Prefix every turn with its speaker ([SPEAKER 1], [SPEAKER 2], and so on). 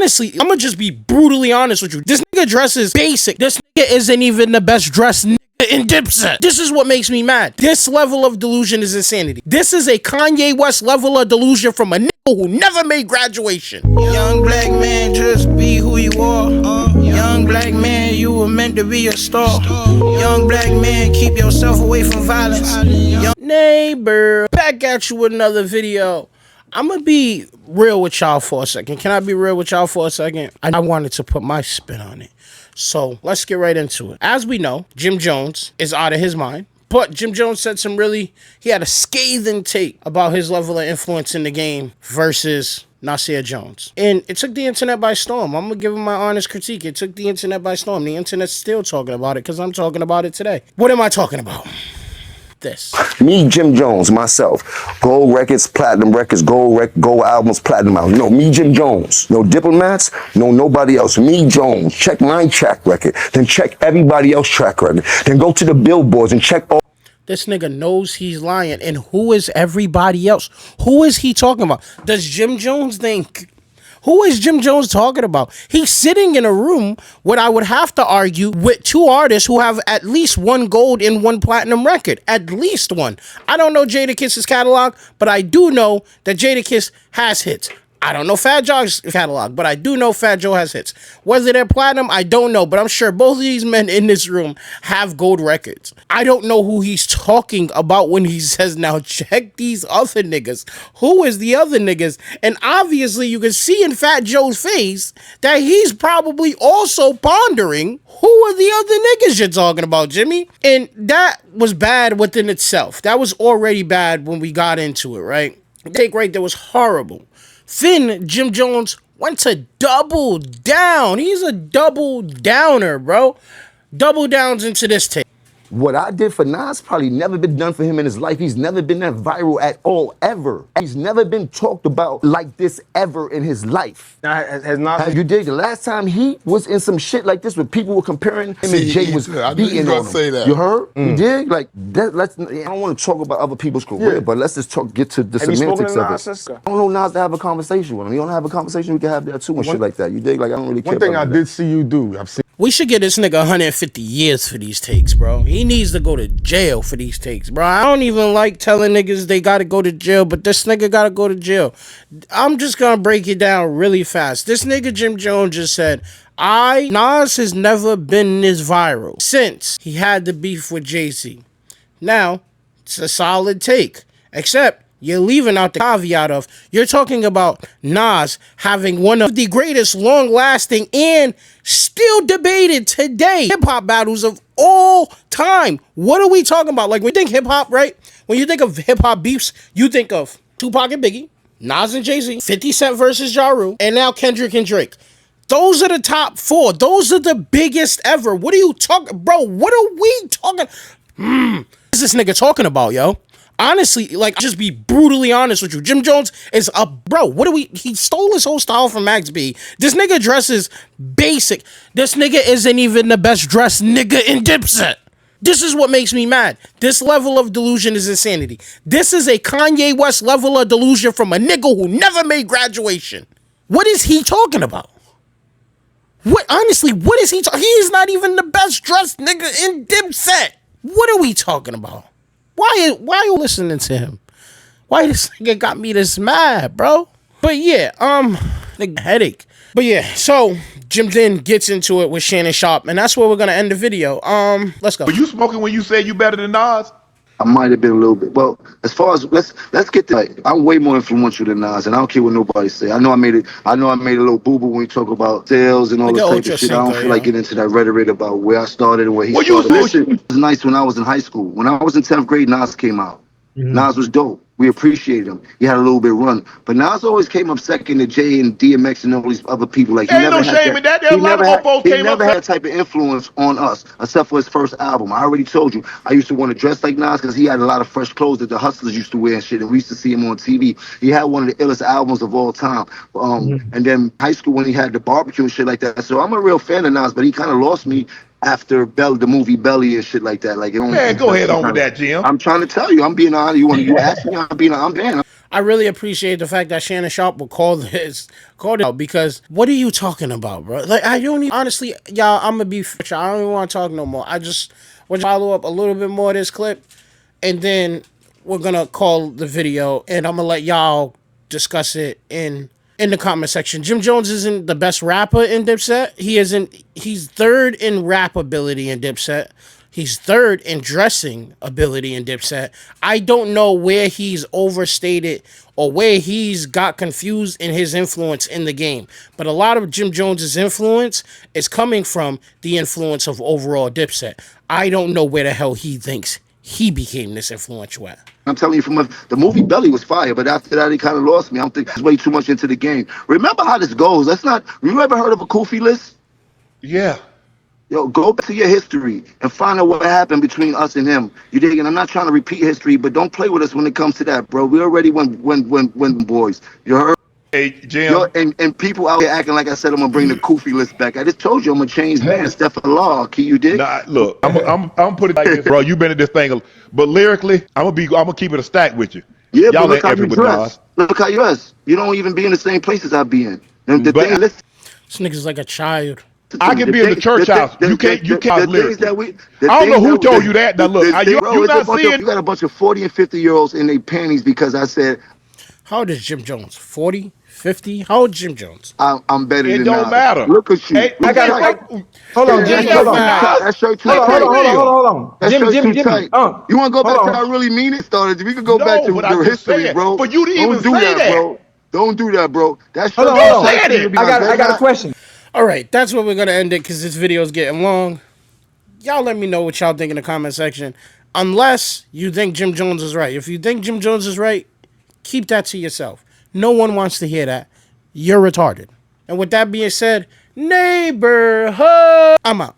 [SPEAKER 1] honestly, I'm gonna just be brutally honest with you. This nigga dresses basic. This nigga isn't even the best dressed nigga in Dipset. This is what makes me mad. This level of delusion is insanity. This is a Kanye West level of delusion from a nigga who never made graduation.
[SPEAKER 2] Young black man, just be who you are. Young black man, you were meant to be a star. Young black man, keep yourself away from violence.
[SPEAKER 1] Neighbor, back at you with another video. I'm gonna be real with y'all for a second. Can I be real with y'all for a second? I wanted to put my spin on it. So let's get right into it. As we know, Jim Jones is out of his mind. But Jim Jones said he had a scathing take about his level of influence in the game versus Nasir Jones. And it took the internet by storm. I'm gonna give him my honest critique. It took the internet by storm. The internet's still talking about it because I'm talking about it today. What am I talking about? This.
[SPEAKER 3] Me, Jim Jones, myself. Gold records, platinum records, gold albums, platinum albums. No, me, Jim Jones. No diplomats, no nobody else. Me, Jones. Check my track record. Then check everybody else's track record. Then go to the billboards and check all.
[SPEAKER 1] This nigga knows he's lying. And who is everybody else? Who is he talking about? Does Jim Jones think... Who is Jim Jones talking about? He's sitting in a room, what I would have to argue, with two artists who have at least one gold and one platinum record. At least one. I don't know Jadakiss's catalog, but I do know that Jadakiss has hits. I don't know Fat Joe's catalog, but I do know Fat Joe has hits. Whether they're platinum, I don't know, but I'm sure both of these men in this room have gold records. I don't know who he's talking about when he says, now check these other niggas. Who is the other niggas? And obviously you can see in Fat Joe's face that he's probably also pondering, who are the other niggas you're talking about, Jimmy? And that was bad within itself. That was already bad when we got into it, right? The take right there was horrible. Then Jim Jones went to double down. He's a double downer, bro. Double downs into this tape.
[SPEAKER 3] What I did for Nas probably never been done for him in his life. He's never been that viral at all, ever. He's never been talked about like this ever in his life.
[SPEAKER 4] Now, has Nas...
[SPEAKER 3] You dig? The last time he was in some shit like this where people were comparing him and Jay was beating on him.
[SPEAKER 5] Say that.
[SPEAKER 3] You heard? You dig? Like, that, I don't want to talk about other people's career, but let's just get to the semantics of it. I don't know Nas to have a conversation with him. You don't have a conversation, we can have that too and shit like that. You dig? Like, I don't really care.
[SPEAKER 4] One thing I did see you do,
[SPEAKER 1] we should get this nigga 150 years for these takes, bro. He needs to go to jail for these takes, bro. I don't even like telling niggas they gotta go to jail, but this nigga gotta go to jail. I'm just gonna break it down really fast. This nigga Jim Jones just said, Nas has never been this viral since he had the beef with Jay-Z. Now, it's a solid take, except you're leaving out the caveat of, you're talking about Nas having one of the greatest long-lasting and still debated today hip-hop battles of all time. What are we talking about? Like, when you think hip-hop, right? When you think of hip-hop beefs, you think of Tupac and Biggie, Nas and Jay-Z, 50 Cent versus Ja Rule, and now Kendrick and Drake. Those are the top four. Those are the biggest ever. What are you talking, bro? What are we talking? What is this nigga talking about, yo? Honestly, like, just be brutally honest with you. Jim Jones is a bro. He stole his whole style from Max B. This nigga dresses basic. This nigga isn't even the best dressed nigga in Dipset. This is what makes me mad. This level of delusion is insanity. This is a Kanye West level of delusion from a nigga who never made graduation. What is he talking about? Honestly, what is he talking? He is not even the best dressed nigga in Dipset. What are we talking about? Why are you listening to him? Why this nigga got me this mad, bro? But yeah, the headache. But yeah, so Jim then gets into it with Shannon Sharpe, and that's where we're gonna end the video. Let's go.
[SPEAKER 5] Were you smoking when you said you better than Nas?
[SPEAKER 3] I might have been a little bit. Well, as far as let's get to, like, I'm way more influential than Nas, and I don't care what nobody say. I know I made a little boo-boo when we talk about sales and all this type of shit. I don't feel like getting into that rhetoric about where I started and where he started. Listen, it was nice when I was in high school. When I was in 10th grade, Nas came out. Nas was dope. We appreciated him. He had a little bit run. But Nas always came up second to Jay and DMX and all these other people. Like, he
[SPEAKER 5] ain't no shame in that. There a lot of mofos came up. He never had that type of influence on us, except for his first album. I already told you, I used to want to dress like Nas because he had a lot of fresh clothes that the hustlers used to wear and shit, and we used to see him on TV. He had one of the illest albums of all time. And then high school when he had the barbecue and shit like that. So I'm a real fan of Nas, but he kind of lost me after the movie Belly and shit like that. Like, man, go ahead on with that, Jim.
[SPEAKER 3] I'm trying to tell you, I'm being honest. You ask me, I'm being.
[SPEAKER 1] I really appreciate the fact that Shannon Sharp will call it out because what are you talking about, bro? Like I don't even, honestly, y'all. I'm gonna be. I don't even want to talk no more. I just want to follow up a little bit more of this clip, and then we're gonna call the video, and I'm gonna let y'all discuss it in the comment section. Jim Jones isn't the best rapper in Dipset. He isn't. He's third in rap ability in Dipset. He's third in dressing ability in Dipset. I don't know where he's overstated or where he's got confused in his influence in the game. But a lot of Jim Jones's influence is coming from the influence of overall Dipset. I don't know where the hell he thinks he became this influential at.
[SPEAKER 5] I'm telling you, the movie Belly was fire, but after that, he kind of lost me. I don't think he's way too much into the game. Remember how this goes. Let's not. You ever heard of a Kofi list?
[SPEAKER 6] Yeah.
[SPEAKER 5] Yo, go back to your history and find out what happened between us and him. You dig? And I'm not trying to repeat history, but don't play with us when it comes to that, bro. We already went boys. You heard?
[SPEAKER 6] Hey, Jim.
[SPEAKER 5] Yo, and people out here acting like I said I'm gonna bring the Kofi list back. I just told you I'm gonna change man. Steph Law. Can you dig?
[SPEAKER 6] Nah, look, I'm putting it like this, bro. You been in this thing, but lyrically, I'm gonna keep it a stack with you.
[SPEAKER 5] Yeah,
[SPEAKER 6] y'all
[SPEAKER 5] but look how you
[SPEAKER 6] Nas.
[SPEAKER 5] dress. Look how you dress. You don't even be in the same places I be in. And the thing, listen,
[SPEAKER 1] this nigga's like a child.
[SPEAKER 6] I can be in the church house. You can't lyrically. I don't know who told you that. Now look, you not seeing.
[SPEAKER 5] You got a bunch of 40 and 50-year-olds in their panties because I said.
[SPEAKER 1] How old is Jim Jones? 40? 50? How old is Jim Jones?
[SPEAKER 5] I'm better than that.
[SPEAKER 6] It don't matter.
[SPEAKER 5] Look at you.
[SPEAKER 6] Hey,
[SPEAKER 7] hold on, Jim. Hold on.
[SPEAKER 5] That shirt too tight.
[SPEAKER 7] Hold on.
[SPEAKER 5] That shirt too tight. You want to go back to I really mean it? We could go back to the history, bro.
[SPEAKER 6] But you didn't even say that,
[SPEAKER 5] bro. Don't do that, bro. That shirt.
[SPEAKER 7] Hold on. I got a question.
[SPEAKER 1] All right, that's where we're gonna end it because this video is getting long. Y'all let me know what y'all think in the comment section. Unless you think Jim Jones is right. If you think Jim Jones is right, keep that to yourself. No one wants to hear that. You're retarded. And with that being said, neighborhood. I'm out.